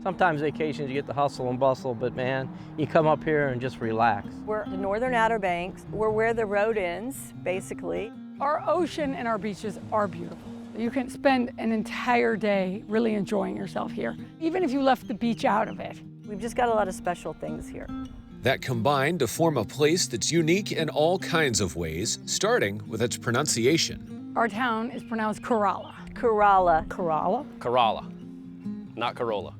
Sometimes vacations you get the hustle and bustle, but man, you come up here and just relax. We're the northern Outer Banks. We're where the road ends, basically. Our ocean and our beaches are beautiful. You can spend an entire day really enjoying yourself here, even if you left the beach out of it. We've just got a lot of special things here. That combined to form a place that's unique in all kinds of ways, starting with its pronunciation. Our town is pronounced Corolla. Corolla. Corolla? Corolla, not Corolla.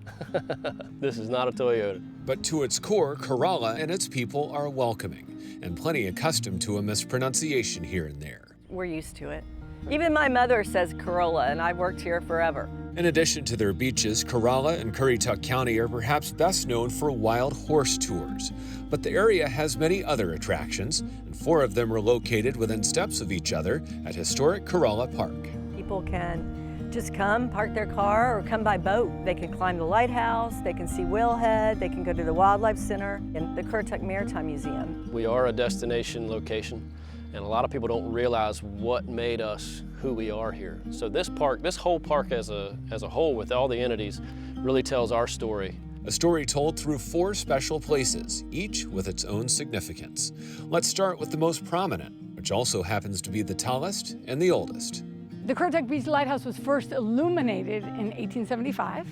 This is not a Toyota. But to its core, Corolla and its people are welcoming and plenty accustomed to a mispronunciation here and there. We're used to it. Even my mother says Corolla, and I've worked here forever. In addition to their beaches, Corolla and Currituck County are perhaps best known for wild horse tours. But the area has many other attractions, and 4 of them are located within steps of each other at historic Corolla Park. People can just come, park their car, or come by boat. They can climb the lighthouse, they can see Whalehead, they can go to the Wildlife Center and the Currituck Maritime Museum. We are a destination location, and a lot of people don't realize what made us who we are here. So this park, this whole park as a whole with all the entities, really tells our story. A story told through 4 special places, each with its own significance. Let's start with the most prominent, which also happens to be the tallest and the oldest. The Currituck Beach Lighthouse was first illuminated in 1875.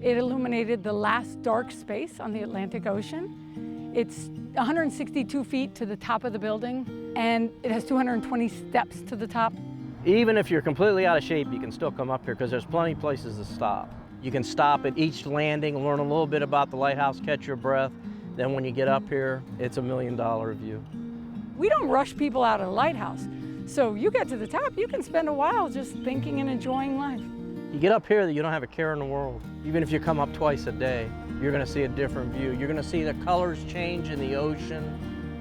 It illuminated the last dark space on the Atlantic Ocean. It's 162 feet to the top of the building, and it has 220 steps to the top. Even if you're completely out of shape, you can still come up here because there's plenty of places to stop. You can stop at each landing, learn a little bit about the lighthouse, catch your breath. Then when you get up here, it's $1 million view. We don't rush people out of the lighthouse. So you get to the top, you can spend a while just thinking and enjoying life. You get up here, you don't have a care in the world. Even if you come up twice a day, you're gonna see a different view. You're gonna see the colors change in the ocean.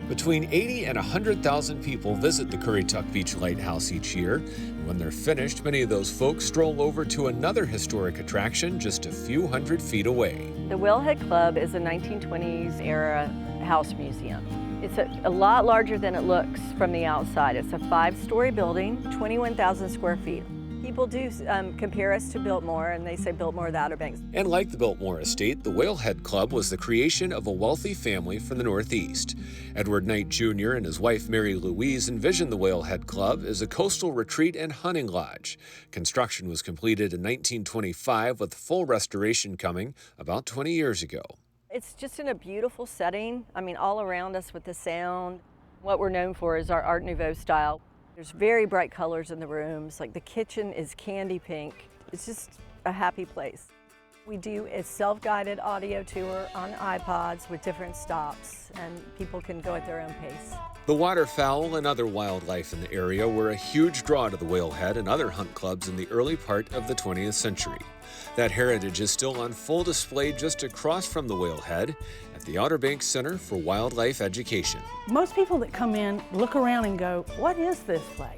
Between 80 and 100,000 people visit the Currituck Beach Lighthouse each year. And when they're finished, many of those folks stroll over to another historic attraction just a few hundred feet away. The Whalehead Club is a 1920s era house museum. It's a lot larger than it looks from the outside. It's a 5-story building, 21,000 square feet. People do compare us to Biltmore, and they say Biltmore of the Outer Banks. And like the Biltmore Estate, the Whalehead Club was the creation of a wealthy family from the Northeast. Edward Knight Jr. and his wife Mary Louise envisioned the Whalehead Club as a coastal retreat and hunting lodge. Construction was completed in 1925, with full restoration coming about 20 years ago. It's just in a beautiful setting. I mean, all around us with the sound. What we're known for is our Art Nouveau style. There's very bright colors in the rooms, like the kitchen is candy pink. It's just a happy place. We do a self-guided audio tour on iPods with different stops, and people can go at their own pace. The waterfowl and other wildlife in the area were a huge draw to the Whalehead and other hunt clubs in the early part of the 20th century. That heritage is still on full display just across from the Whalehead at the Outer Banks Center for Wildlife Education. Most people that come in look around and go, what is this place?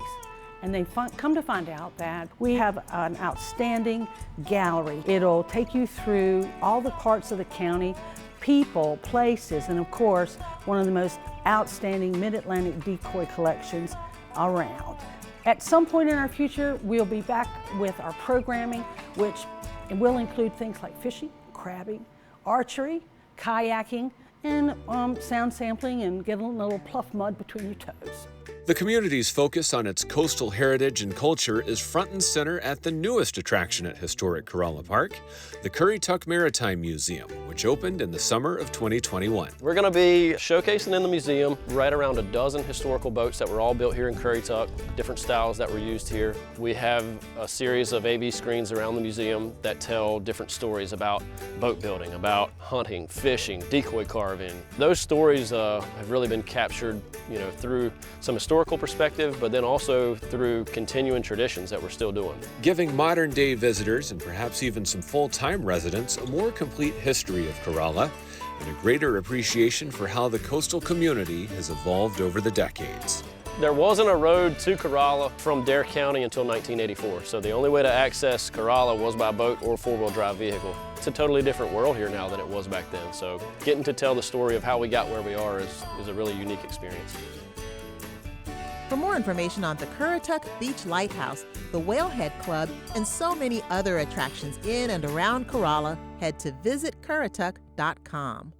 And they come to find out that we have an outstanding gallery. It'll take you through all the parts of the county, people, places, and of course, one of the most outstanding mid-Atlantic decoy collections around. At some point in our future, we'll be back with our programming, which will include things like fishing, crabbing, archery, kayaking, and sound sampling and getting a little pluff mud between your toes. The community's focus on its coastal heritage and culture is front and center at the newest attraction at historic Corolla Park, the Currituck Maritime Museum, which opened in the summer of 2021. We're going to be showcasing in the museum right around a dozen historical boats that were all built here in Currituck, different styles that were used here. We have a series of AV screens around the museum that tell different stories about boat building, about hunting, fishing, decoy carving. Those stories have really been captured, through some historical perspective, but then also through continuing traditions that we're still doing. Giving modern day visitors and perhaps even some full-time residents a more complete history of Corolla and a greater appreciation for how the coastal community has evolved over the decades. There wasn't a road to Corolla from Dare County until 1984, so the only way to access Corolla was by boat or four-wheel drive vehicle. It's a totally different world here now than it was back then, so getting to tell the story of how we got where we are is a really unique experience. For more information on the Currituck Beach Lighthouse, the Whalehead Club, and so many other attractions in and around Corolla, head to visitcurrituck.com.